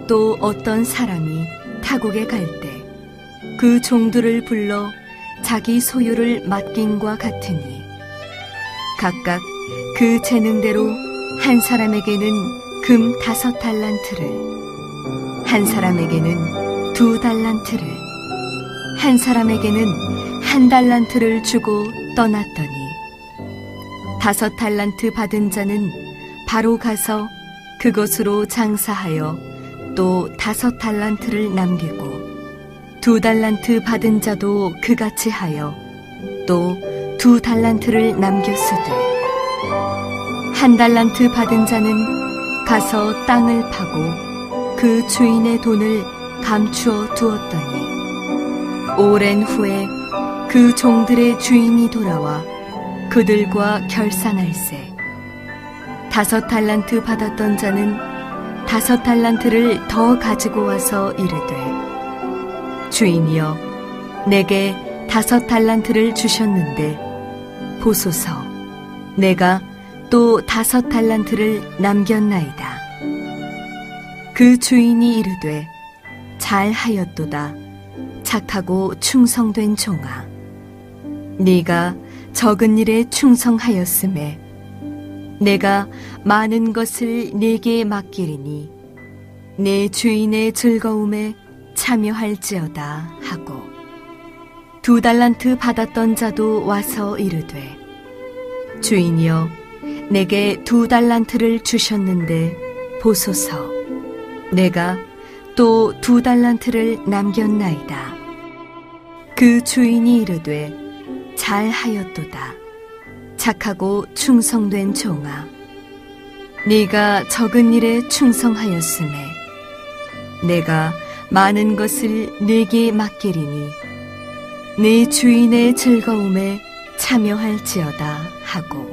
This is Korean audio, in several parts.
또 어떤 사람이 타국에 갈 때 그 종들을 불러 자기 소유를 맡김과 같으니 각각 그 재능대로 한 사람에게는 금 5달란트를, 한 사람에게는 2달란트를, 한 사람에게는 1달란트를 주고 떠났더니 5달란트 받은 자는 바로 가서 그것으로 장사하여 또 5달란트를 남기고 2달란트 받은 자도 그같이 하여 또 2달란트를 남겼으되 1달란트 받은 자는 가서 땅을 파고 그 주인의 돈을 감추어 두었더니 오랜 후에 그 종들의 주인이 돌아와 그들과 결산할세 5달란트 받았던 자는 5달란트를 더 가지고 와서 이르되 주인이여 내게 5달란트를 주셨는데 보소서 내가 또 5달란트를 남겼나이다. 그 주인이 이르되 잘하였도다 착하고 충성된 종아 네가 적은 일에 충성하였음에 내가 많은 것을 네게 맡기리니 내 주인의 즐거움에 참여할지어다 하고 2달란트 받았던 자도 와서 이르되 주인이여 내게 2달란트를 주셨는데 보소서 내가 또 2달란트를 남겼나이다. 그 주인이 이르되 잘하였도다 착하고 충성된 종아 네가 적은 일에 충성하였음에 내가 많은 것을 네게 맡기리니 네 주인의 즐거움에 참여할지어다 하고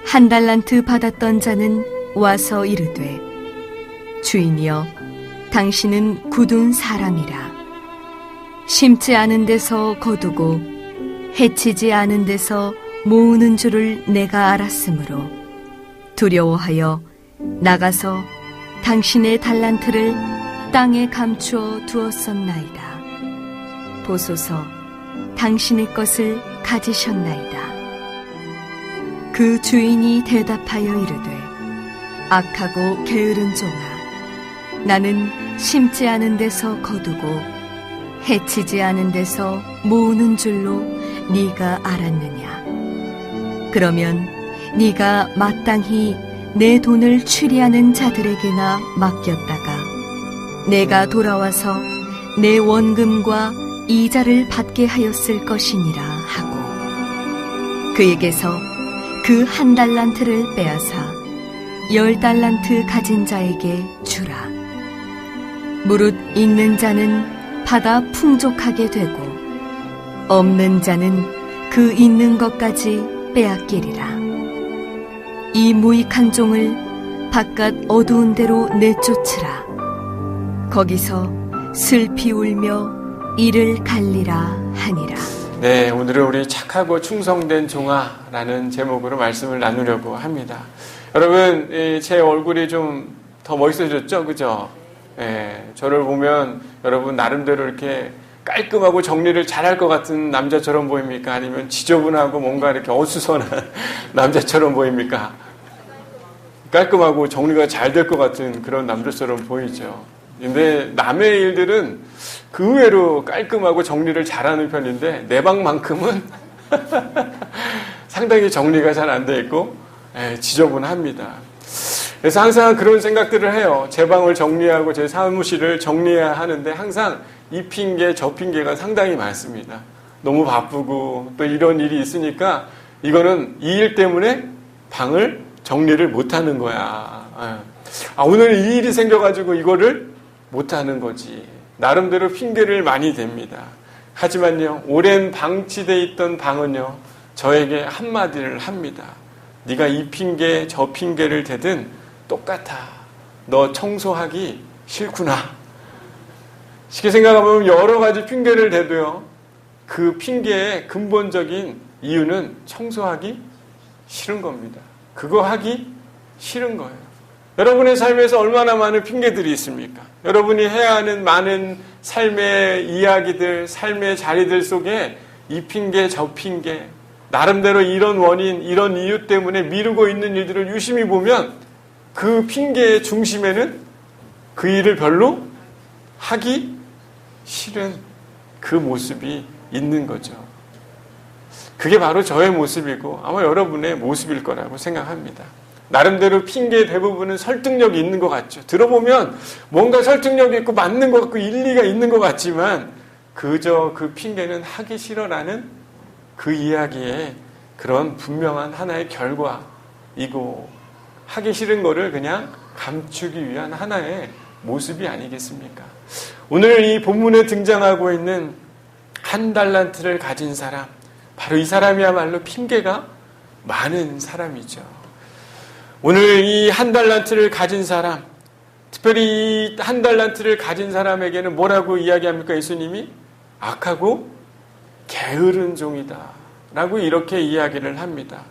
1달란트 받았던 자는 와서 이르되 주인이여 당신은 굳은 사람이라 심지 않은 데서 거두고 해치지 않은 데서 모으는 줄을 내가 알았으므로 두려워하여 나가서 당신의 달란트를 땅에 감추어 두었었나이다. 보소서 당신의 것을 가지셨나이다. 그 주인이 대답하여 이르되 악하고 게으른 종아 나는 심지 않은 데서 거두고 해치지 않은 데서 모으는 줄로 네가 알았느냐. 그러면 네가 마땅히 내 돈을 추리하는 자들에게나 맡겼다가 내가 돌아와서 내 원금과 이자를 받게 하였을 것이니라 하고 그에게서 그 1달란트를 빼앗아 10달란트 가진 자에게 주라. 무릇 있는 자는 받아 풍족하게 되고 없는 자는 그 있는 것까지 빼앗기리라. 이 무익한 종을 바깥 어두운 데로 내쫓으라. 거기서 슬피 울며 이를 갈리라 하니라. 네, 오늘은 우리 착하고 충성된 종아라는 제목으로 말씀을 나누려고 합니다. 여러분, 제 얼굴이 좀 더 멋있어졌죠? 그죠? 예, 저를 보면 여러분 나름대로 이렇게 깔끔하고 정리를 잘할 것 같은 남자처럼 보입니까? 아니면 지저분하고 뭔가 이렇게 어수선한 남자처럼 보입니까? 깔끔하고 정리가 잘 될 것 같은 그런 남자처럼 보이죠. 근데 남의 일들은 그 의외로 깔끔하고 정리를 잘하는 편인데 내 방만큼은 상당히 정리가 잘 안 돼 있고 지저분합니다. 그래서 항상 그런 생각들을 해요. 제 방을 정리하고 제 사무실을 정리해야 하는데 항상 이 핑계 저 핑계가 상당히 많습니다. 너무 바쁘고 또 이런 일이 있으니까 이거는 이 일 때문에 방을 정리를 못하는 거야. 오늘 이 일이 생겨가지고 이거를 못하는 거지. 나름대로 핑계를 많이 댑니다. 하지만요, 오랜 방치되어 있던 방은요, 저에게 한마디를 합니다. 네가 이 핑계 저 핑계를 대든 똑같아. 너 청소하기 싫구나. 쉽게 생각하면 여러 가지 핑계를 대도요, 그 핑계의 근본적인 이유는 청소하기 싫은 겁니다. 그거 하기 싫은 거예요. 여러분의 삶에서 얼마나 많은 핑계들이 있습니까? 여러분이 해야 하는 많은 삶의 이야기들, 삶의 자리들 속에 이 핑계, 저 핑계, 나름대로 이런 원인, 이런 이유 때문에 미루고 있는 일들을 유심히 보면 그 핑계의 중심에는 그 일을 별로 하기 싫은 그 모습이 있는 거죠. 그게 바로 저의 모습이고 아마 여러분의 모습일 거라고 생각합니다. 나름대로 핑계의 대부분은 설득력이 있는 것 같죠. 들어보면 뭔가 설득력이 있고 맞는 것 같고 일리가 있는 것 같지만 그저 그 핑계는 하기 싫어라는 그 이야기의 그런 분명한 하나의 결과이고 하기 싫은 거를 그냥 감추기 위한 하나의 모습이 아니겠습니까? 오늘 이 본문에 등장하고 있는 한 달란트를 가진 사람, 바로 이 사람이야말로 핑계가 많은 사람이죠. 오늘 이 한 달란트를 가진 사람, 특별히 이 한 달란트를 가진 사람에게는 뭐라고 이야기합니까? 예수님이 악하고 게으른 종이다 라고 이렇게 이야기를 합니다.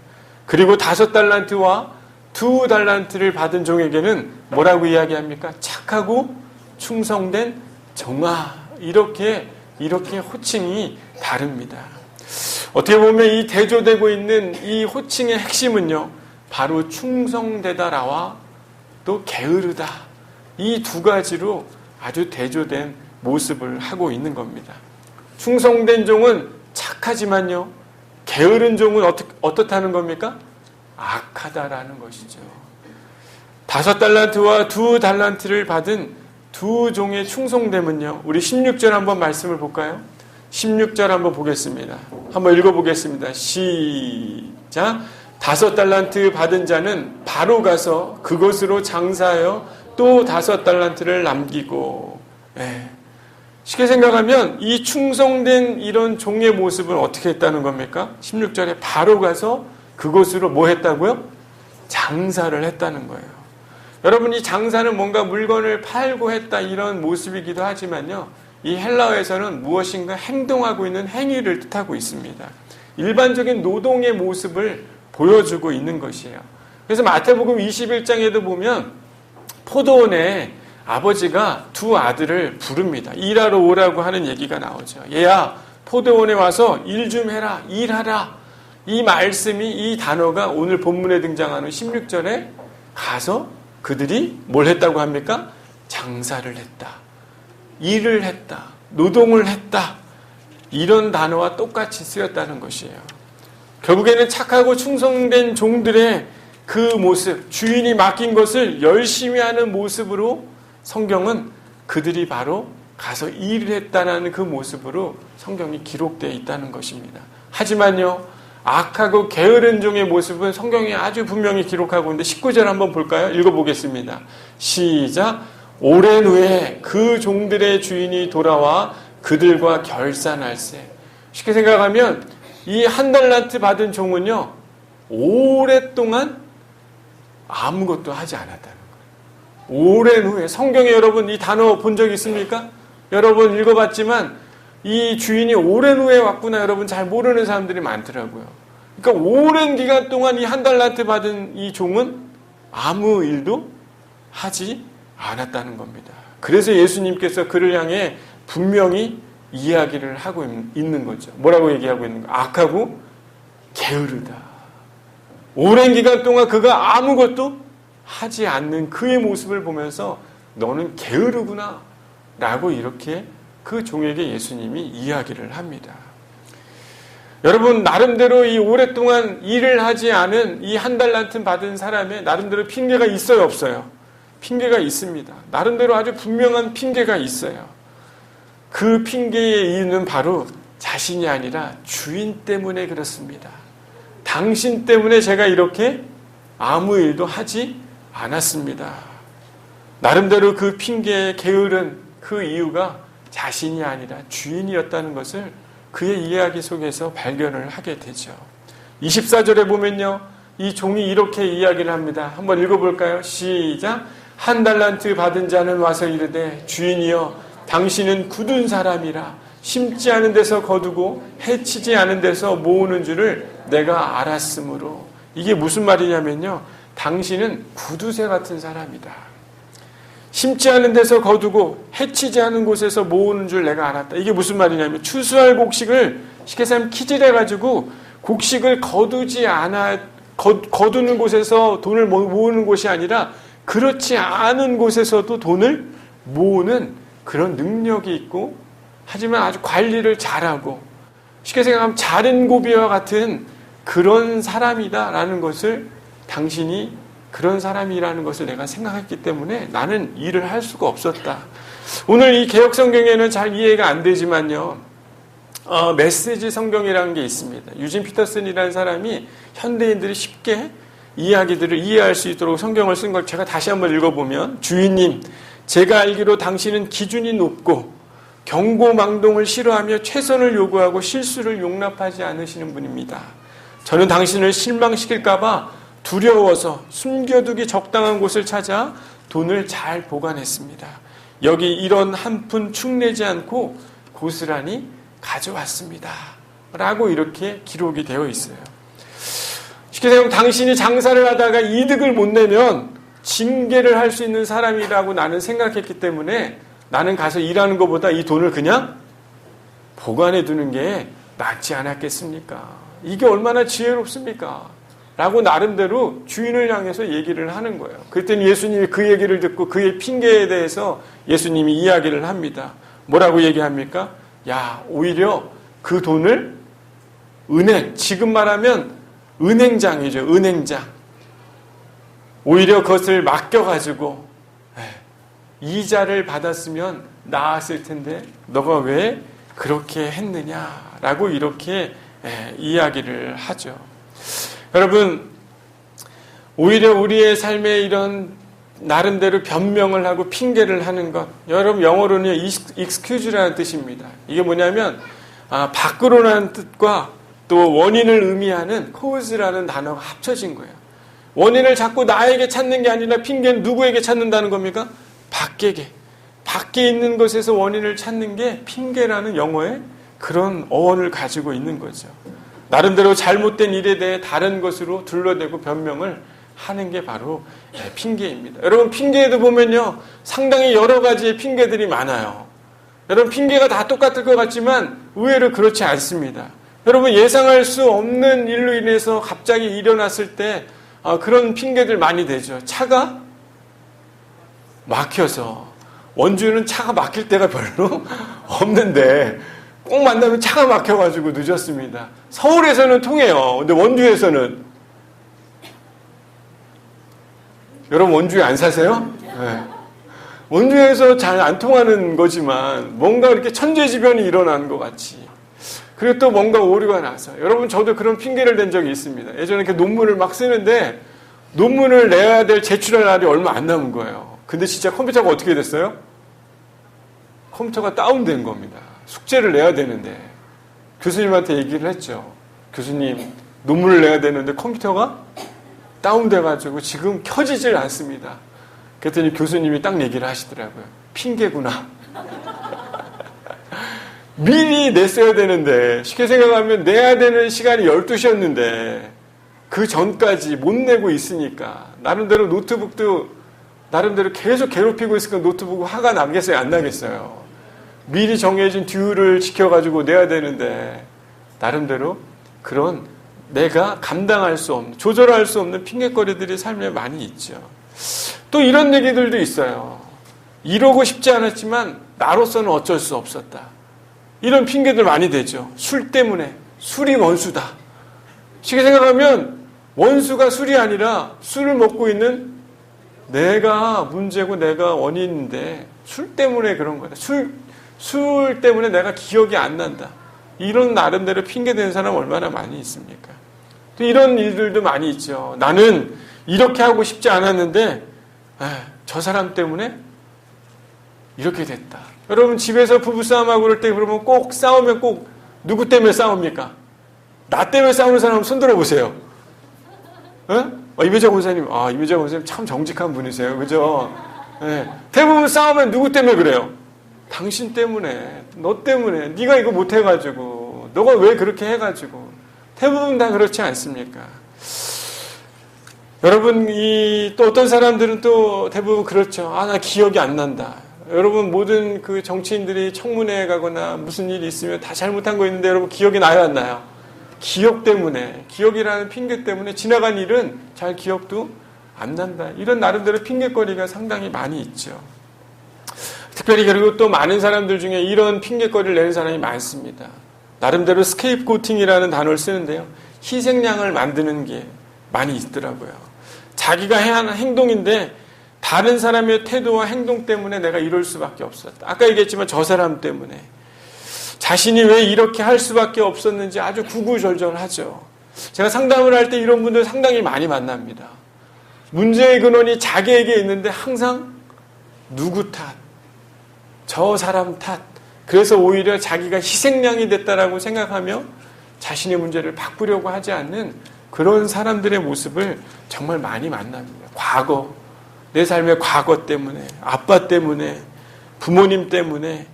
그리고 5달란트와 2달란트를 받은 종에게는 뭐라고 이야기합니까? 착하고 충성된 종아, 이렇게 호칭이 다릅니다. 어떻게 보면 이 대조되고 있는 이 호칭의 핵심은요, 바로 충성되다라와 또 게으르다, 이 두 가지로 아주 대조된 모습을 하고 있는 겁니다. 충성된 종은 착하지만요, 게으른 종은 어떻다는 겁니까? 악하다라는 것이죠. 5달란트와 2달란트를 받은 두 종의 충성됨은요, 우리 16절 한번 말씀을 볼까요? 16절 한번 보겠습니다. 한번 읽어보겠습니다. 시작. 5달란트 받은 자는 바로 가서 그것으로 장사하여 또 5달란트를 남기고. 쉽게 생각하면 이 충성된 이런 종의 모습은 어떻게 했다는 겁니까? 16절에 바로 가서 그것으로 뭐 했다고요? 장사를 했다는 거예요. 여러분, 이 장사는 뭔가 물건을 팔고 했다 이런 모습이기도 하지만요, 이 헬라어에서는 무엇인가 행동하고 있는 행위를 뜻하고 있습니다. 일반적인 노동의 모습을 보여주고 있는 것이에요. 그래서 마태복음 21장에도 보면 포도원에 아버지가 두 아들을 부릅니다. 일하러 오라고 하는 얘기가 나오죠. 얘야, 포도원에 와서 일 좀 해라, 일하라. 이 말씀이, 이 단어가 오늘 본문에 등장하는 16절에 가서 그들이 뭘 했다고 합니까? 장사를 했다, 일을 했다, 노동을 했다, 이런 단어와 똑같이 쓰였다는 것이에요. 결국에는 착하고 충성된 종들의 그 모습, 주인이 맡긴 것을 열심히 하는 모습으로 성경은 그들이 바로 가서 일을 했다는 그 모습으로 성경이 기록되어 있다는 것입니다. 하지만요, 악하고 게으른 종의 모습은 성경이 아주 분명히 기록하고 있는데 19절 한번 볼까요? 읽어보겠습니다. 시작. 오랜 후에 그 종들의 주인이 돌아와 그들과 결산할세. 쉽게 생각하면 이 1달란트 받은 종은요, 오랫동안 아무것도 하지 않았다는 거예요. 오랜 후에. 성경에 여러분 이 단어 본 적 있습니까? 여러분 읽어봤지만 이 주인이 오랜 후에 왔구나 여러분 잘 모르는 사람들이 많더라고요. 그러니까 오랜 기간 동안 이 1달란트 받은 이 종은 아무 일도 하지 않았다는 겁니다. 그래서 예수님께서 그를 향해 분명히 이야기를 하고 있는 거죠. 뭐라고 얘기하고 있는 거예요? 악하고 게으르다. 오랜 기간 동안 그가 아무것도 하지 않는 그의 모습을 보면서 너는 게으르구나 라고 이렇게 그 종에게 예수님이 이야기를 합니다. 여러분, 나름대로 이 오랫동안 일을 하지 않은 이 1달란트 받은 사람의 나름대로 핑계가 있어요, 없어요? 핑계가 있습니다. 나름대로 아주 분명한 핑계가 있어요. 그 핑계의 이유는 바로 자신이 아니라 주인 때문에 그렇습니다. 당신 때문에 제가 이렇게 아무 일도 하지 않았습니다. 나름대로 그 핑계에 게으른 그 이유가 자신이 아니라 주인이었다는 것을 그의 이야기 속에서 발견을 하게 되죠. 24절에 보면요, 이 종이 이렇게 이야기를 합니다. 한번 읽어볼까요? 시작. 1달란트 받은 자는 와서 이르되 주인이여 당신은 굳은 사람이라 심지 않은 데서 거두고 해치지 않은 데서 모으는 줄을 내가 알았으므로. 이게 무슨 말이냐면요, 당신은 구두쇠 같은 사람이다. 심지 않은 데서 거두고 해치지 않은 곳에서 모으는 줄 내가 알았다. 이게 무슨 말이냐면 추수할 곡식을 쉽게 말하면 키질해가지고 곡식을 거두는 곳에서 돈을 모으는 곳이 아니라 그렇지 않은 곳에서도 돈을 모으는 그런 능력이 있고, 하지만 아주 관리를 잘하고 쉽게 생각하면 자른 고비와 같은 그런 사람이다라는 것을, 당신이 그런 사람이라는 것을 내가 생각했기 때문에 나는 일을 할 수가 없었다. 오늘 이 개역 성경에는 잘 이해가 안 되지만요, 메시지 성경이라는 게 있습니다. 유진 피터슨이라는 사람이 현대인들이 쉽게 이야기들을 이해할 수 있도록 성경을 쓴 걸 제가 다시 한번 읽어보면, 주인님, 제가 알기로 당신은 기준이 높고 경고망동을 싫어하며 최선을 요구하고 실수를 용납하지 않으시는 분입니다. 저는 당신을 실망시킬까 봐 두려워서 숨겨두기 적당한 곳을 찾아 돈을 잘 보관했습니다. 여기 이런 한 푼 축내지 않고 고스란히 가져왔습니다. 라고 이렇게 기록이 되어 있어요. 쉽게 생각하면 당신이 장사를 하다가 이득을 못 내면 징계를 할 수 있는 사람이라고 나는 생각했기 때문에 나는 가서 일하는 것보다 이 돈을 그냥 보관해 두는 게 낫지 않았겠습니까? 이게 얼마나 지혜롭습니까? 라고 나름대로 주인을 향해서 얘기를 하는 거예요. 그랬더니 예수님이 그 얘기를 듣고 그의 핑계에 대해서 예수님이 이야기를 합니다. 뭐라고 얘기합니까? 야, 오히려 그 돈을 지금 말하면 은행장이죠. 은행장. 오히려 그것을 맡겨가지고 이자를 받았으면 나았을 텐데 너가 왜 그렇게 했느냐라고 이렇게 이야기를 하죠. 여러분, 오히려 우리의 삶에 이런 나름대로 변명을 하고 핑계를 하는 것, 여러분 영어로는 excuse라는 뜻입니다. 이게 뭐냐면 밖으로라는 뜻과 또 원인을 의미하는 cause라는 단어가 합쳐진 거예요. 원인을 자꾸 나에게 찾는 게 아니라 핑계는 누구에게 찾는다는 겁니까? 밖에 있는 것에서 원인을 찾는 게 핑계라는 영어의 그런 어원을 가지고 있는 거죠. 나름대로 잘못된 일에 대해 다른 것으로 둘러대고 변명을 하는 게 바로 핑계입니다. 여러분, 핑계에도 보면요, 상당히 여러 가지의 핑계들이 많아요. 여러분, 핑계가 다 똑같을 것 같지만 의외로 그렇지 않습니다. 여러분, 예상할 수 없는 일로 인해서 갑자기 일어났을 때 그런 핑계들 많이 되죠. 차가 막혀서, 원주는 차가 막힐 때가 별로 없는데 꼭 만나면 차가 막혀가지고 늦었습니다. 서울에서는 통해요. 근데 원주에서는, 여러분 원주에 안 사세요? 네. 원주에서 잘 안 통하는 거지만 뭔가 이렇게 천재지변이 일어난 것 같이, 그리고 또 뭔가 오류가 나서, 여러분 저도 그런 핑계를 댄 적이 있습니다. 예전에 이렇게 논문을 막 쓰는데 논문을 내야 될 제출할 날이 얼마 안 남은 거예요. 근데 진짜 컴퓨터가 어떻게 됐어요? 컴퓨터가 다운된 겁니다. 숙제를 내야 되는데 교수님한테 얘기를 했죠. 교수님, 논문을 내야 되는데 컴퓨터가 다운돼가지고 지금 켜지질 않습니다. 그랬더니 교수님이 딱 얘기를 하시더라고요. 핑계구나. 미리 냈어야 되는데, 쉽게 생각하면 내야 되는 시간이 12시였는데 그 전까지 못 내고 있으니까 나름대로 노트북도 나름대로 계속 괴롭히고 있으니까 노트북 화가 나겠어요? 안 나겠어요? 미리 정해진 듀를 지켜가지고 내야 되는데 나름대로 그런 내가 감당할 수 없는, 조절할 수 없는 핑계거리들이 삶에 많이 있죠. 또 이런 얘기들도 있어요. 이러고 싶지 않았지만 나로서는 어쩔 수 없었다. 이런 핑계들 많이 되죠. 술 때문에. 술이 원수다. 쉽게 생각하면 원수가 술이 아니라 술을 먹고 있는 내가 문제고 내가 원인인데 술 때문에 그런 거다. 술 때문에 내가 기억이 안 난다. 이런 나름대로 핑계대는 사람 얼마나 많이 있습니까? 또 이런 일들도 많이 있죠. 나는 이렇게 하고 싶지 않았는데 저 사람 때문에 이렇게 됐다. 여러분 집에서 부부싸움하고 그럴 때 그러면 꼭 싸우면 꼭 누구 때문에 싸웁니까? 나 때문에 싸우는 사람 손 들어보세요. 이매자 권사님, 이매자 권사님 참 정직한 분이세요. 그죠? 네. 대부분 싸우면 누구 때문에 그래요? 당신 때문에, 너 때문에, 네가 이거 못해가지고, 너가 왜 그렇게 해가지고. 대부분 다 그렇지 않습니까? 여러분, 또 어떤 사람들은 또 대부분 그렇죠. 나 기억이 안 난다. 여러분, 모든 그 정치인들이 청문회에 가거나 무슨 일이 있으면 다 잘못한 거 있는데 여러분 기억이 나요, 안 나요? 기억 때문에, 기억이라는 핑계 때문에 지나간 일은 잘 기억도 안 난다. 이런 나름대로 핑계거리가 상당히 많이 있죠. 특별히 그리고 또 많은 사람들 중에 이런 핑계거리를 내는 사람이 많습니다. 나름대로 스케이프고팅이라는 단어를 쓰는데요. 희생양을 만드는 게 많이 있더라고요. 자기가 해야 하는 행동인데 다른 사람의 태도와 행동 때문에 내가 이럴 수밖에 없었다. 아까 얘기했지만 저 사람 때문에. 자신이 왜 이렇게 할 수밖에 없었는지 아주 구구절절하죠. 제가 상담을 할 때 이런 분들 상당히 많이 만납니다. 문제의 근원이 자기에게 있는데 항상 누구 탓, 저 사람 탓. 그래서 오히려 자기가 희생양이 됐다라고 생각하며 자신의 문제를 바꾸려고 하지 않는 그런 사람들의 모습을 정말 많이 만납니다. 과거, 내 삶의 과거 때문에, 아빠 때문에, 부모님 때문에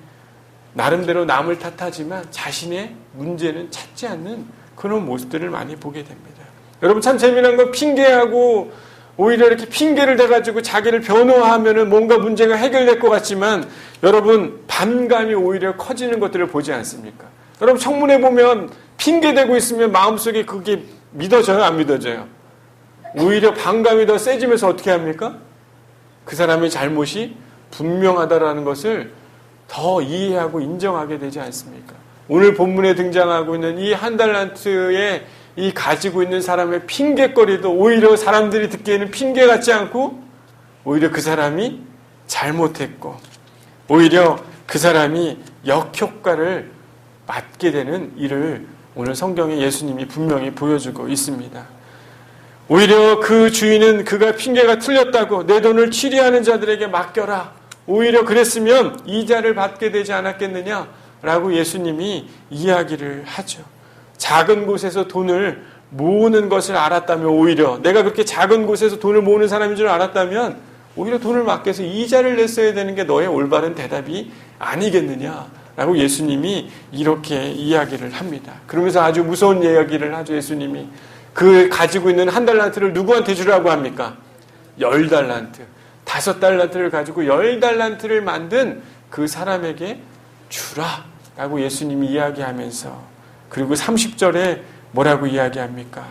나름대로 남을 탓하지만 자신의 문제는 찾지 않는 그런 모습들을 많이 보게 됩니다. 여러분 참 재미난 건 핑계하고 오히려 이렇게 핑계를 대가지고 자기를 변호하면은 뭔가 문제가 해결될 것 같지만 여러분 반감이 오히려 커지는 것들을 보지 않습니까? 여러분 청문회 보면 핑계대고 있으면 마음속에 그게 믿어져요? 안 믿어져요? 오히려 반감이 더 세지면서 어떻게 합니까? 그 사람의 잘못이 분명하다라는 것을 더 이해하고 인정하게 되지 않습니까? 오늘 본문에 등장하고 있는 이 한 달란트에 이 가지고 있는 사람의 핑계거리도 오히려 사람들이 듣기에는 핑계 같지 않고 오히려 그 사람이 잘못했고 오히려 그 사람이 역효과를 맞게 되는 일을 오늘 성경에 예수님이 분명히 보여주고 있습니다. 오히려 그 주인은 그가 핑계가 틀렸다고 내 돈을 취리하는 자들에게 맡겨라. 오히려 그랬으면 이자를 받게 되지 않았겠느냐라고 예수님이 이야기를 하죠. 작은 곳에서 돈을 모으는 것을 알았다면 오히려 내가 그렇게 작은 곳에서 돈을 모으는 사람인 줄 알았다면 오히려 돈을 맡겨서 이자를 냈어야 되는 게 너의 올바른 대답이 아니겠느냐라고 예수님이 이렇게 이야기를 합니다. 그러면서 아주 무서운 이야기를 하죠. 예수님이 그 가지고 있는 한 달란트를 누구한테 주라고 합니까? 10달란트. 5달란트를 가지고 10달란트를 만든 그 사람에게 주라라고 예수님이 이야기하면서 그리고 30절에 뭐라고 이야기합니까?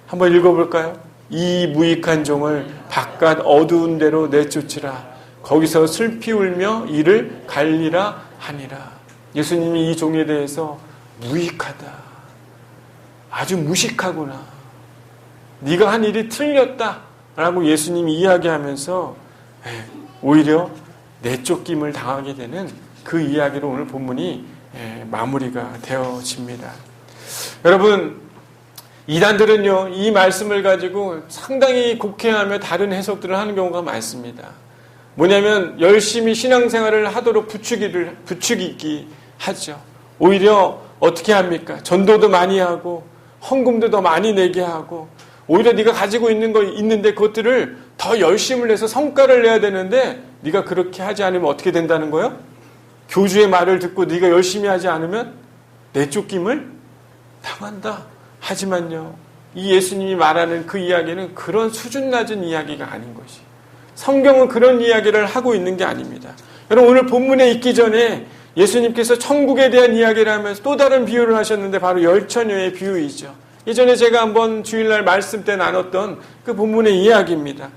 한번 읽어볼까요? 이 무익한 종을 바깥 어두운 데로 내쫓으라. 거기서 슬피 울며 이를 갈리라 하니라. 예수님이 이 종에 대해서 무익하다. 아주 무식하구나. 네가 한 일이 틀렸다. 라고 예수님이 이야기하면서 오히려 내쫓김을 당하게 되는 그 이야기로 오늘 본문이 마무리가 되어집니다. 여러분, 이단들은요, 이 말씀을 가지고 상당히 곡해하며 다른 해석들을 하는 경우가 많습니다. 뭐냐면, 열심히 신앙생활을 하도록 부추기기 하죠. 오히려 어떻게 합니까? 전도도 많이 하고, 헌금도 더 많이 내게 하고, 오히려 네가 가지고 있는 거 있는데 그것들을 더 열심을 내서 성과를 내야 되는데, 네가 그렇게 하지 않으면 어떻게 된다는 거예요? 교주의 말을 듣고 네가 열심히 하지 않으면 내쫓김을 당한다. 하지만요, 이 예수님이 말하는 그 이야기는 그런 수준 낮은 이야기가 아닌 것이. 성경은 그런 이야기를 하고 있는 게 아닙니다. 여러분 오늘 본문에 있기 전에 예수님께서 천국에 대한 이야기를 하면서 또 다른 비유를 하셨는데 바로 열처녀의 비유이죠. 예전에 제가 한번 주일날 말씀 때 나눴던 그 본문의 이야기입니다.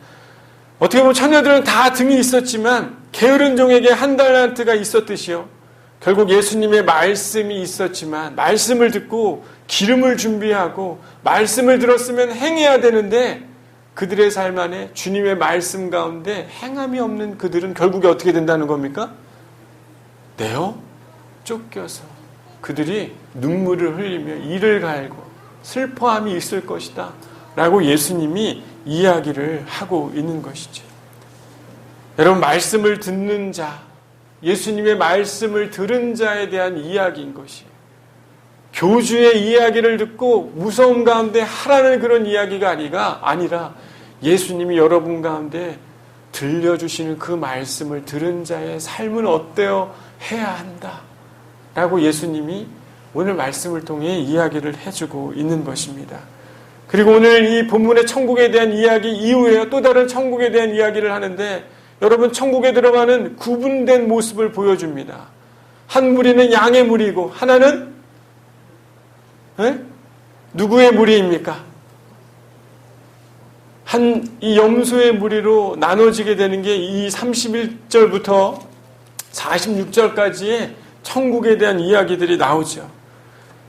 어떻게 보면 처녀들은 다 등이 있었지만 게으른 종에게 한 달란트가 있었듯이요. 결국 예수님의 말씀이 있었지만 말씀을 듣고 기름을 준비하고 말씀을 들었으면 행해야 되는데 그들의 삶 안에 주님의 말씀 가운데 행함이 없는 그들은 결국에 어떻게 된다는 겁니까? 내어 쫓겨서 그들이 눈물을 흘리며 이를 갈고 슬퍼함이 있을 것이다 라고 예수님이 이야기를 하고 있는 것이죠. 여러분 말씀을 듣는 자, 예수님의 말씀을 들은 자에 대한 이야기인 것이에요. 교주의 이야기를 듣고 무서움 가운데 하라는 그런 이야기가 아니라 예수님이 여러분 가운데 들려주시는 그 말씀을 들은 자의 삶은 어때요? 해야 한다 라고 예수님이 오늘 말씀을 통해 이야기를 해주고 있는 것입니다. 그리고 오늘 이 본문의 천국에 대한 이야기 이후에 또 다른 천국에 대한 이야기를 하는데 여러분 천국에 들어가는 구분된 모습을 보여줍니다. 한 무리는 양의 무리이고 하나는 누구의 무리입니까? 이 염소의 무리로 나눠지게 되는 게 이 31절부터 46절까지의 천국에 대한 이야기들이 나오죠.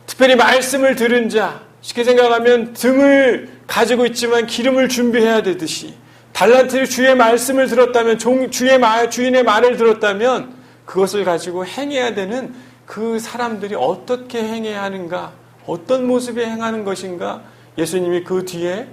특별히 말씀을 들은 자, 쉽게 생각하면 등을 가지고 있지만 기름을 준비해야 되듯이 달란트를 주의 말씀을 들었다면 주인의 말을 들었다면 그것을 가지고 행해야 되는 그 사람들이 어떻게 행해야 하는가, 어떤 모습에 행하는 것인가 예수님이 그 뒤에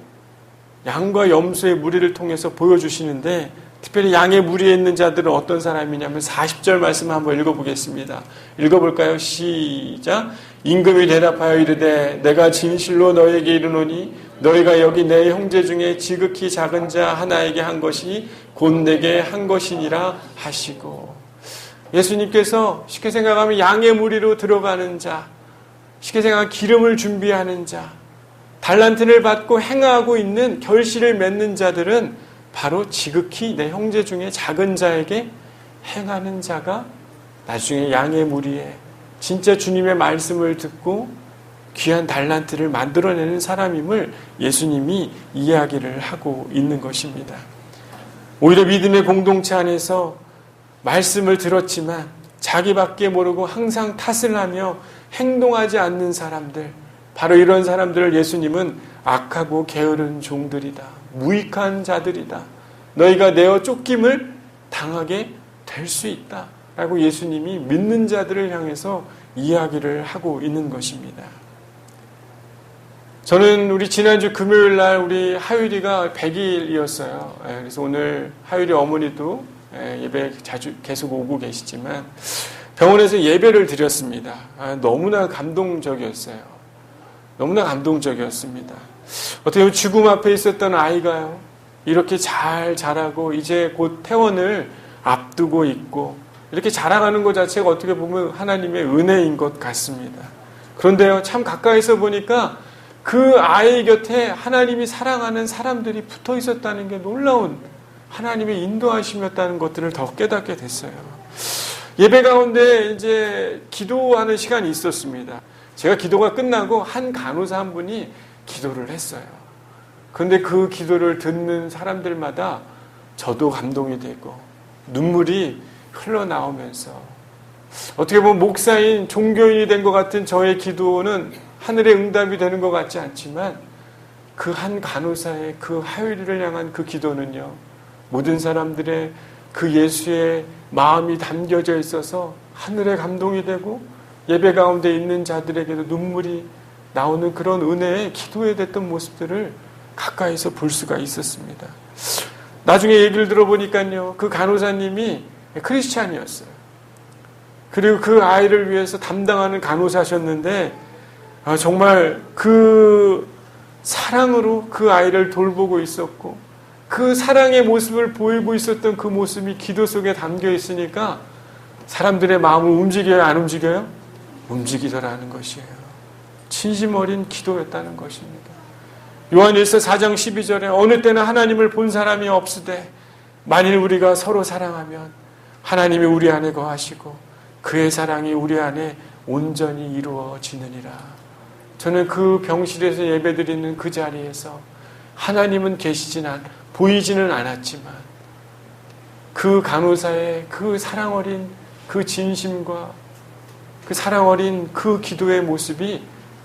양과 염소의 무리를 통해서 보여주시는데 특별히 양의 무리에 있는 자들은 어떤 사람이냐면 40절 말씀 한번 읽어보겠습니다. 읽어볼까요? 시작. 임금이 대답하여 이르되 내가 진실로 너에게 이르노니 너희가 여기 내 형제 중에 지극히 작은 자 하나에게 한 것이 곧 내게 한 것이니라 하시고 예수님께서 쉽게 생각하면 양의 무리로 들어가는 자, 쉽게 생각하면 기름을 준비하는 자, 달란트를 받고 행하고 있는 결실을 맺는 자들은 바로 지극히 내 형제 중에 작은 자에게 행하는 자가 나중에 양의 무리에 진짜 주님의 말씀을 듣고 귀한 달란트를 만들어내는 사람임을 예수님이 이야기를 하고 있는 것입니다. 오히려 믿음의 공동체 안에서 말씀을 들었지만 자기밖에 모르고 항상 탓을 하며 행동하지 않는 사람들, 바로 이런 사람들을 예수님은 악하고 게으른 종들이다, 무익한 자들이다, 너희가 내어 쫓김을 당하게 될 수 있다 라고 예수님이 믿는 자들을 향해서 이야기를 하고 있는 것입니다. 저는 우리 지난주 금요일 날 우리 하율이가 100일이었어요. 그래서 오늘 하율이 어머니도 예배 자주 계속 오고 계시지만 병원에서 예배를 드렸습니다. 너무나 감동적이었어요. 너무나 감동적이었습니다. 어떻게 보면 죽음 앞에 있었던 아이가요, 이렇게 잘 자라고 이제 곧 퇴원을 앞두고 있고 이렇게 자라가는 것 자체가 어떻게 보면 하나님의 은혜인 것 같습니다. 그런데요, 참 가까이서 보니까 그 아이 곁에 하나님이 사랑하는 사람들이 붙어 있었다는 게 놀라운 하나님의 인도하심이었다는 것들을 더 깨닫게 됐어요. 예배 가운데 이제 기도하는 시간이 있었습니다. 제가 기도가 끝나고 한 간호사 한 분이 기도를 했어요. 그런데 그 기도를 듣는 사람들마다 저도 감동이 되고 눈물이 흘러나오면서 어떻게 보면 목사인 종교인이 된 것 같은 저의 기도는 하늘의 응답이 되는 것 같지 않지만 그 한 간호사의 그 하율이를 향한 그 기도는요, 모든 사람들의 그 예수의 마음이 담겨져 있어서 하늘의 감동이 되고 예배 가운데 있는 자들에게도 눈물이 나오는 그런 은혜의 기도에 됐던 모습들을 가까이서 볼 수가 있었습니다. 나중에 얘기를 들어보니까요, 그 간호사님이 크리스찬이었어요. 그리고 그 아이를 위해서 담당하는 간호사셨는데 정말 그 사랑으로 그 아이를 돌보고 있었고 그 사랑의 모습을 보이고 있었던 그 모습이 기도 속에 담겨 있으니까 사람들의 마음을 움직여요, 안 움직여요? 움직이더라는 것이에요. 진심 어린 기도였다는 것입니다. 요한일서 4장 12절에 어느 때나 하나님을 본 사람이 없으되 만일 우리가 서로 사랑하면 하나님이 우리 안에 거하시고 그의 사랑이 우리 안에 온전히 이루어지느니라. 저는 그 병실에서 예배드리는 그 자리에서 하나님은 보이지는 않았지만 그 간호사의 그 사랑 어린 그 진심과 그 사랑 어린 그 기도의 모습이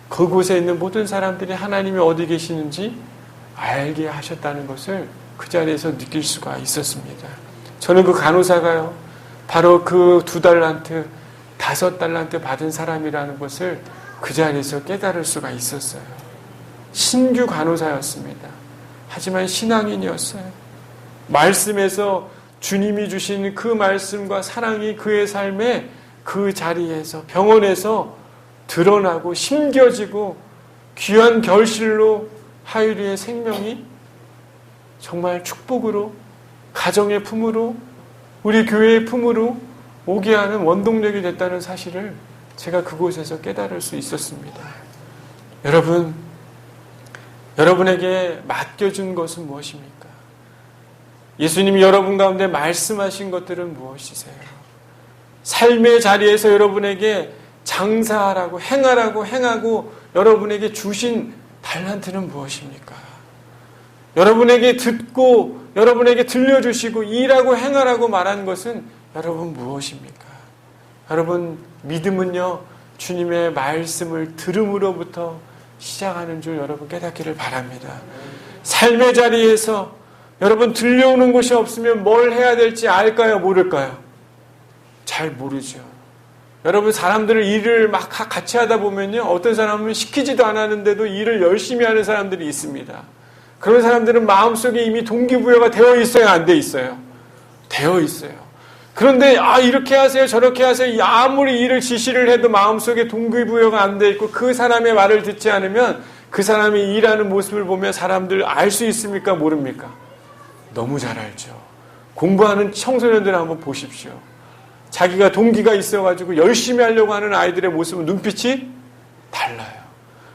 그곳에 있는 모든 사람들이 하나님이 어디 계시는지 알게 하셨다는 것을 그 자리에서 느낄 수가 있었습니다. 저는 그 간호사가요, 바로 그 2달란트, 5달란트 받은 사람이라는 것을 그 자리에서 깨달을 수가 있었어요. 신규 간호사였습니다. 하지만 신앙인이었어요. 말씀에서 주님이 주신 그 말씀과 사랑이 그의 삶에 그 자리에서 병원에서 드러나고 심겨지고 귀한 결실로 하율이의 생명이 정말 축복으로 가정의 품으로 우리 교회의 품으로 오게 하는 원동력이 됐다는 사실을 제가 그곳에서 깨달을 수 있었습니다. 여러분에게 맡겨준 것은 무엇입니까? 예수님이 여러분 가운데 말씀하신 것들은 무엇이세요? 삶의 자리에서 여러분에게 장사하라고 행하고 여러분에게 주신 달란트는 무엇입니까? 여러분에게 듣고 여러분에게 들려주시고 일하고 행하라고 말한 것은 여러분 무엇입니까? 여러분 믿음은요 주님의 말씀을 들음으로부터 시작하는 줄 여러분 깨닫기를 바랍니다. 삶의 자리에서 여러분 들려오는 것이 없으면 뭘 해야 될지 알까요? 모를까요? 잘 모르죠. 여러분 사람들을 일을 막 같이 하다 보면요 어떤 사람은 시키지도 않았는데도 일을 열심히 하는 사람들이 있습니다. 그런 사람들은 마음속에 이미 동기부여가 되어 있어요? 안 돼 있어요? 되어 있어요. 그런데 이렇게 하세요 저렇게 하세요 아무리 일을 지시를 해도 마음속에 동기부여가 안 돼 있고 그 사람의 말을 듣지 않으면 그 사람이 일하는 모습을 보면 사람들 알 수 있습니까? 모릅니까? 너무 잘 알죠. 공부하는 청소년들 한번 보십시오. 자기가 동기가 있어가지고 열심히 하려고 하는 아이들의 모습은 눈빛이 달라요.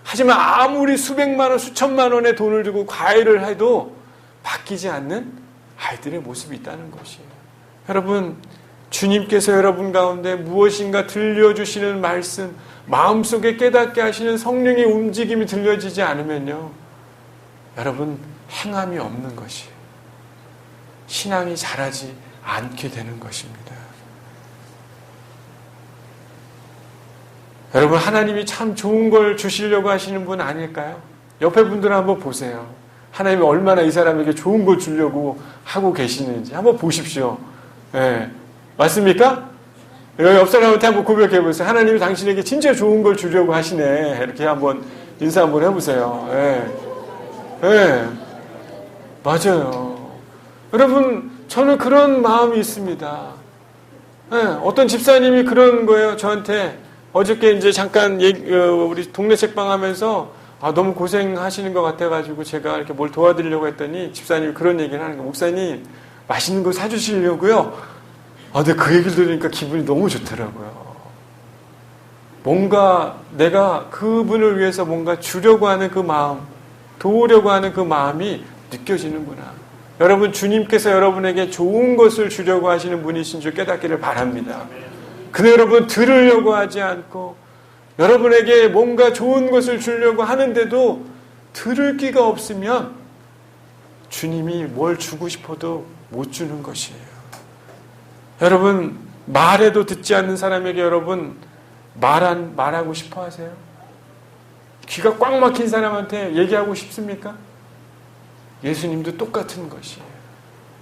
하지만 아무리 수백만 원, 수천만 원의 돈을 주고 과외를 해도 바뀌지 않는 아이들의 모습이 있다는 것이에요. 여러분, 주님께서 여러분 가운데 무엇인가 들려주시는 말씀, 마음속에 깨닫게 하시는 성령의 움직임이 들려지지 않으면요. 여러분, 행함이 없는 것이에요. 신앙이 자라지 않게 되는 것입니다. 여러분 하나님이 참 좋은 걸 주시려고 하시는 분 아닐까요? 옆에 분들은 한번 보세요. 하나님이 얼마나 이 사람에게 좋은 걸 주려고 하고 계시는지 한번 보십시오. 네. 맞습니까? 옆 사람한테 한번 고백해 보세요. 하나님이 당신에게 진짜 좋은 걸 주려고 하시네. 이렇게 한번 인사 한번 해보세요. 네. 네. 맞아요. 여러분 저는 그런 마음이 있습니다. 네. 어떤 집사님이 그런 거예요. 저한테 어저께 이제 잠깐 우리 동네 책방 하면서 너무 고생하시는 것 같아가지고 제가 이렇게 뭘 도와드리려고 했더니 집사님이 그런 얘기를 하는 거예요. 목사님 맛있는 거 사주시려고요. 근데 그 얘기를 들으니까 기분이 너무 좋더라고요. 뭔가 내가 그분을 위해서 뭔가 주려고 하는 그 마음, 도우려고 하는 그 마음이 느껴지는구나. 여러분 주님께서 여러분에게 좋은 것을 주려고 하시는 분이신 줄 깨닫기를 바랍니다. 근데 여러분 들으려고 하지 않고 여러분에게 뭔가 좋은 것을 주려고 하는데도 들을 기가 없으면 주님이 뭘 주고 싶어도 못 주는 것이에요. 여러분 말해도 듣지 않는 사람에게 여러분 말하고 싶어 하세요? 귀가 꽉 막힌 사람한테 얘기하고 싶습니까? 예수님도 똑같은 것이에요.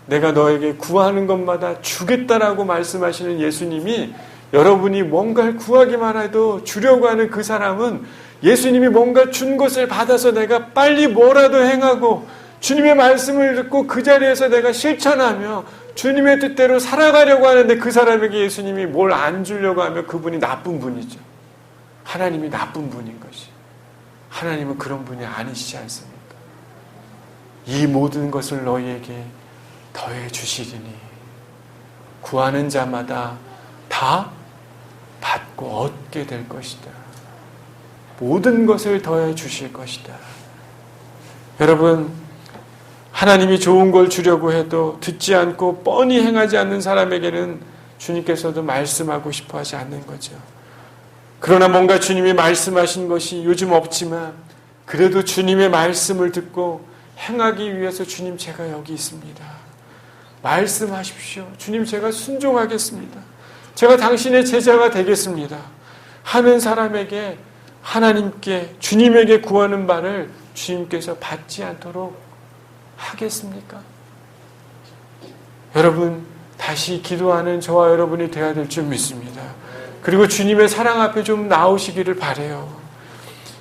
내가 너에게 구하는 것마다 주겠다라고 말씀하시는 예수님이 여러분이 뭔가를 구하기만 해도 주려고 하는 그 사람은 예수님이 뭔가 준 것을 받아서 내가 빨리 뭐라도 행하고 주님의 말씀을 듣고 그 자리에서 내가 실천하며 주님의 뜻대로 살아가려고 하는데 그 사람에게 예수님이 뭘 안 주려고 하면 그분이 나쁜 분이죠. 하나님이 나쁜 분인 것이. 하나님은 그런 분이 아니시지 않습니까? 이 모든 것을 너희에게 더해 주시리니 구하는 자마다 다 받고 얻게 될 것이다. 모든 것을 더해 주실 것이다. 여러분 하나님이 좋은 걸 주려고 해도 듣지 않고 뻔히 행하지 않는 사람에게는 주님께서도 말씀하고 싶어 하지 않는 거죠. 그러나 뭔가 주님이 말씀하신 것이 요즘 없지만 그래도 주님의 말씀을 듣고 행하기 위해서 주님 제가 여기 있습니다. 말씀하십시오. 주님 제가 순종하겠습니다. 제가 당신의 제자가 되겠습니다. 하는 사람에게 하나님께 주님에게 구하는 바를 주님께서 받지 않도록 하겠습니까? 여러분 다시 기도하는 저와 여러분이 되어야 될 줄 믿습니다. 그리고 주님의 사랑 앞에 좀 나오시기를 바라요.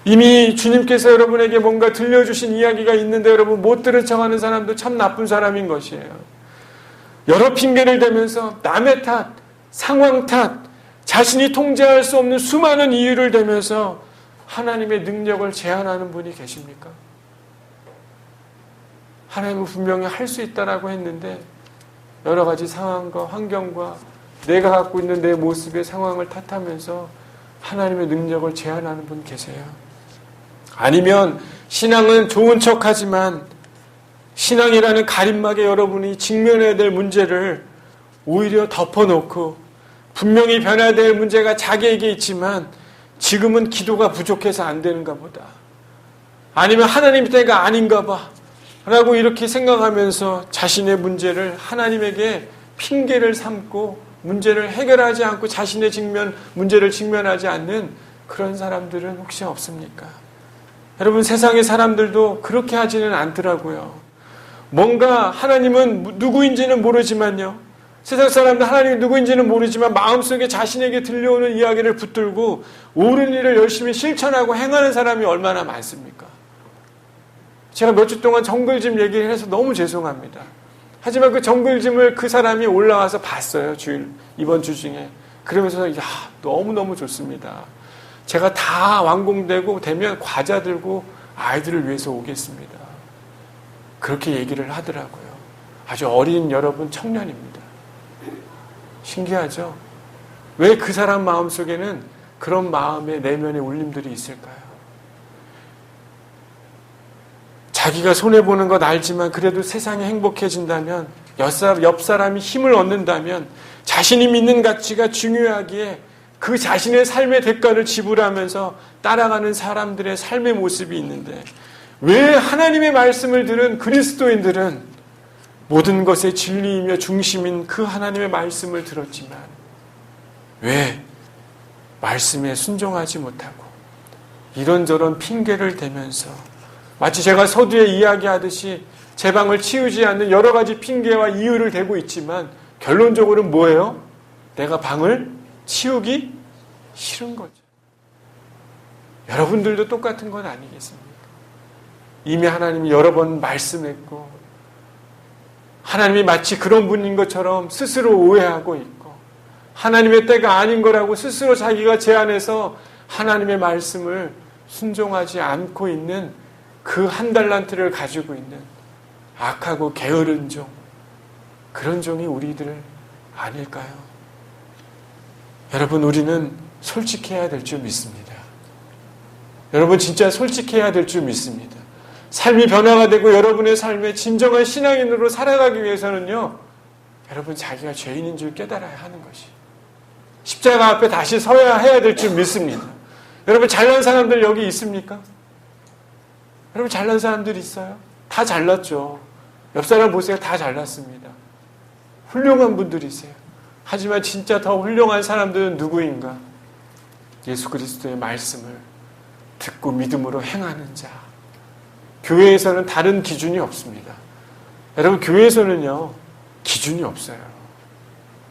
이미 주님께서 여러분에게 뭔가 들려주신 이야기가 있는데 여러분 못 들은 척하는 사람도 참 나쁜 사람인 것이에요. 여러 핑계를 대면서 남의 탓, 상황 탓, 자신이 통제할 수 없는 수많은 이유를 대면서 하나님의 능력을 제한하는 분이 계십니까? 하나님은 분명히 할 수 있다라고 했는데 여러 가지 상황과 환경과 내가 갖고 있는 내 모습의 상황을 탓하면서 하나님의 능력을 제한하는 분 계세요. 아니면 신앙은 좋은 척하지만 신앙이라는 가림막에 여러분이 직면해야 될 문제를 오히려 덮어놓고 분명히 변해야 될 문제가 자기에게 있지만 지금은 기도가 부족해서 안 되는가 보다. 아니면 하나님 때가 아닌가 봐. 라고 이렇게 생각하면서 자신의 문제를 하나님에게 핑계를 삼고 문제를 해결하지 않고 자신의 문제를 직면하지 않는 그런 사람들은 혹시 없습니까? 여러분, 세상의 사람들도 그렇게 하지는 않더라고요. 뭔가 하나님은 누구인지는 모르지만요. 세상 사람들 하나님이 누구인지는 모르지만 마음속에 자신에게 들려오는 이야기를 붙들고 옳은 일을 열심히 실천하고 행하는 사람이 얼마나 많습니까? 제가 몇 주 동안 정글짐 얘기를 해서 너무 죄송합니다. 하지만 그 정글짐을 그 사람이 올라와서 봤어요. 이번 주 중에. 그러면서 너무너무 좋습니다. 제가 다 완공되고 되면 과자 들고 아이들을 위해서 오겠습니다. 그렇게 얘기를 하더라고요. 아주 어린 여러분 청년입니다. 신기하죠? 왜 그 사람 마음속에는 그런 마음의 내면의 울림들이 있을까요? 자기가 손해보는 것 알지만 그래도 세상이 행복해진다면, 옆 사람이 힘을 얻는다면 자신이 믿는 가치가 중요하기에 그 자신의 삶의 대가를 지불하면서 따라가는 사람들의 삶의 모습이 있는데, 왜 하나님의 말씀을 들은 그리스도인들은 모든 것의 진리이며 중심인 그 하나님의 말씀을 들었지만 왜 말씀에 순종하지 못하고 이런저런 핑계를 대면서 마치 제가 서두에 이야기하듯이 제 방을 치우지 않는 여러 가지 핑계와 이유를 대고 있지만 결론적으로는 뭐예요? 내가 방을 치우기 싫은 거죠. 여러분들도 똑같은 건 아니겠습니까? 이미 하나님이 여러 번 말씀했고 하나님이 마치 그런 분인 것처럼 스스로 오해하고 있고 하나님의 때가 아닌 거라고 스스로 자기가 제안해서 하나님의 말씀을 순종하지 않고 있는 그 한 달란트를 가지고 있는 악하고 게으른 종, 그런 종이 우리들 아닐까요? 여러분, 우리는 솔직해야 될 줄 믿습니다. 여러분, 진짜 솔직해야 될 줄 믿습니다. 삶이 변화가 되고 여러분의 삶에 진정한 신앙인으로 살아가기 위해서는요, 여러분 자기가 죄인인 줄 깨달아야 하는 것이, 십자가 앞에 다시 서야 해야 될 줄 믿습니다. 여러분, 잘난 사람들 여기 있습니까? 여러분, 잘난 사람들 있어요? 다 잘났죠. 옆 사람 보세요. 다 잘났습니다. 훌륭한 분들이세요. 하지만 진짜 더 훌륭한 사람들은 누구인가? 예수 그리스도의 말씀을 듣고 믿음으로 행하는 자. 교회에서는 다른 기준이 없습니다. 여러분, 교회에서는요, 기준이 없어요.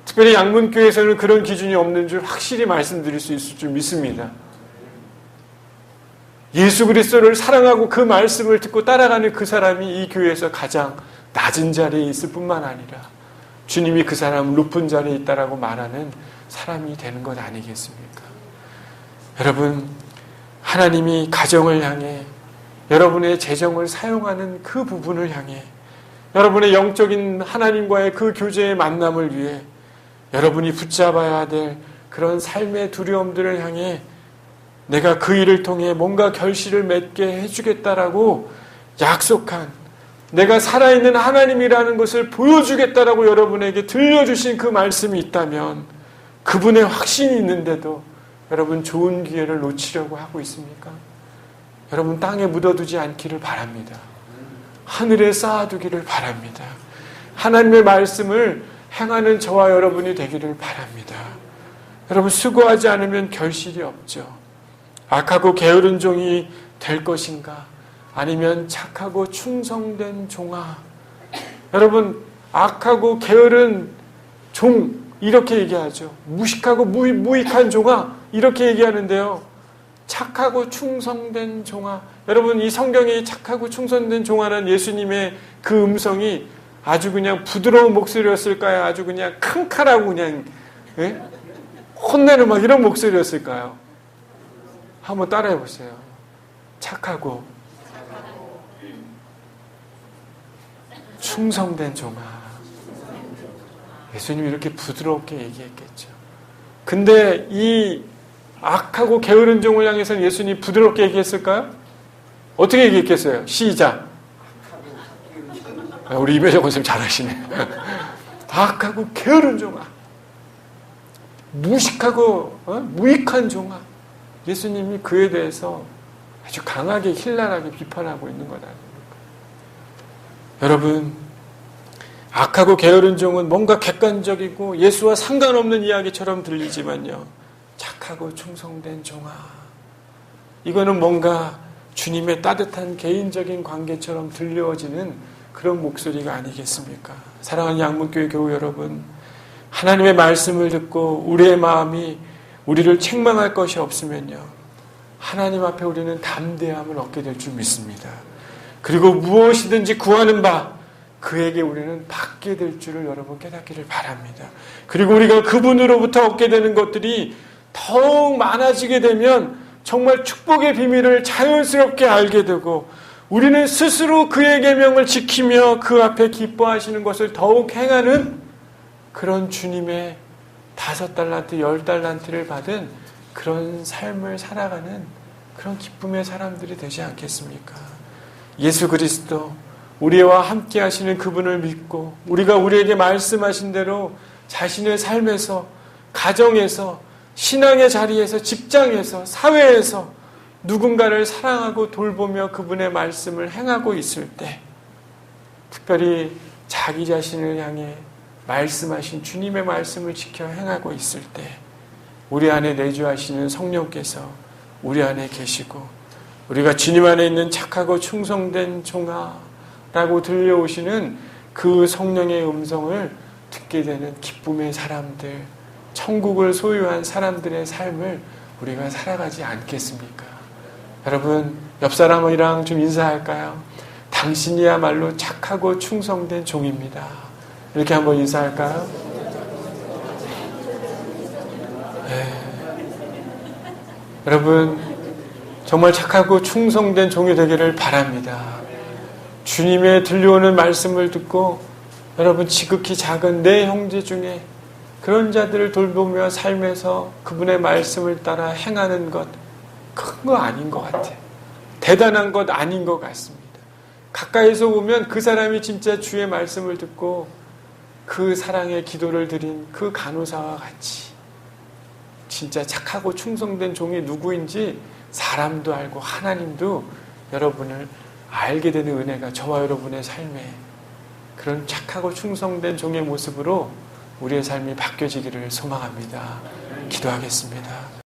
특별히 양문교회에서는 그런 기준이 없는 줄 확실히 말씀드릴 수 있을 줄 믿습니다. 예수 그리스도를 사랑하고 그 말씀을 듣고 따라가는 그 사람이 이 교회에서 가장 낮은 자리에 있을 뿐만 아니라 주님이 그 사람은 높은 자리에 있다라고 말하는 사람이 되는 것 아니겠습니까? 여러분, 하나님이 가정을 향해 여러분의 재정을 사용하는 그 부분을 향해 여러분의 영적인 하나님과의 그 교제의 만남을 위해 여러분이 붙잡아야 될 그런 삶의 두려움들을 향해 내가 그 일을 통해 뭔가 결실을 맺게 해주겠다라고 약속한, 내가 살아있는 하나님이라는 것을 보여주겠다라고 여러분에게 들려주신 그 말씀이 있다면, 그분의 확신이 있는데도 여러분 좋은 기회를 놓치려고 하고 있습니까? 여러분, 땅에 묻어두지 않기를 바랍니다. 하늘에 쌓아두기를 바랍니다. 하나님의 말씀을 행하는 저와 여러분이 되기를 바랍니다. 여러분, 수고하지 않으면 결실이 없죠. 악하고 게으른 종이 될 것인가? 아니면 착하고 충성된 종아? 여러분, 악하고 게으른 종, 이렇게 얘기하죠. 무식하고 무익한 종아, 이렇게 얘기하는데요. 착하고 충성된 종아. 여러분, 이 성경에 착하고 충성된 종아라는 예수님의 그 음성이 아주 그냥 부드러운 목소리였을까요? 아주 그냥 칸칼하고 그냥 혼내는 막 이런 목소리였을까요? 한번 따라해 보세요. 착하고 충성된 종아. 예수님이 이렇게 부드럽게 얘기했겠죠. 근데 이 악하고 게으른 종을 향해서는 예수님이 부드럽게 얘기했을까요? 어떻게 얘기했겠어요? 시작. 우리 이배정 선생님 잘하시네. 악하고 게으른 종아, 무식하고 무익한 종아. 예수님이 그에 대해서 아주 강하게 힐날하게 비판하고 있는 것 아닙니까? 여러분, 악하고 게으른 종은 뭔가 객관적이고 예수와 상관없는 이야기처럼 들리지만요, 착하고 충성된 종아, 이거는 뭔가 주님의 따뜻한 개인적인 관계처럼 들려지는 그런 목소리가 아니겠습니까? 사랑하는 양문교회 교우 여러분, 하나님의 말씀을 듣고 우리의 마음이 우리를 책망할 것이 없으면요, 하나님 앞에 우리는 담대함을 얻게 될 줄 믿습니다. 그리고 무엇이든지 구하는 바 그에게 우리는 받게 될 줄을 여러분 깨닫기를 바랍니다. 그리고 우리가 그분으로부터 얻게 되는 것들이 더욱 많아지게 되면 정말 축복의 비밀을 자연스럽게 알게 되고, 우리는 스스로 그의 계명을 지키며 그 앞에 기뻐하시는 것을 더욱 행하는 그런 주님의 5달란트, 10달란트를 받은 그런 삶을 살아가는 그런 기쁨의 사람들이 되지 않겠습니까? 예수 그리스도, 우리와 함께 하시는 그분을 믿고 우리가 우리에게 말씀하신 대로 자신의 삶에서, 가정에서, 신앙의 자리에서, 직장에서, 사회에서 누군가를 사랑하고 돌보며 그분의 말씀을 행하고 있을 때, 특별히 자기 자신을 향해 말씀하신 주님의 말씀을 지켜 행하고 있을 때, 우리 안에 내주하시는 성령께서 우리 안에 계시고 우리가 주님 안에 있는 착하고 충성된 종아라고 들려오시는 그 성령의 음성을 듣게 되는 기쁨의 사람들, 천국을 소유한 사람들의 삶을 우리가 살아가지 않겠습니까? 여러분, 옆 사람이랑 좀 인사할까요? 당신이야말로 착하고 충성된 종입니다. 이렇게 한번 인사할까요? 네. 여러분, 정말 착하고 충성된 종이 되기를 바랍니다. 주님의 들려오는 말씀을 듣고 여러분, 지극히 작은 내 형제 중에 그런 자들을 돌보며 삶에서 그분의 말씀을 따라 행하는 것, 큰 거 아닌 것 같아요. 대단한 것 아닌 것 같습니다. 가까이서 보면 그 사람이 진짜 주의 말씀을 듣고 그 사랑의 기도를 드린 그 간호사와 같이 진짜 착하고 충성된 종이 누구인지 사람도 알고 하나님도 여러분을 알게 되는 은혜가 저와 여러분의 삶에 그런 착하고 충성된 종의 모습으로 우리의 삶이 바뀌어지기를 소망합니다. 기도하겠습니다.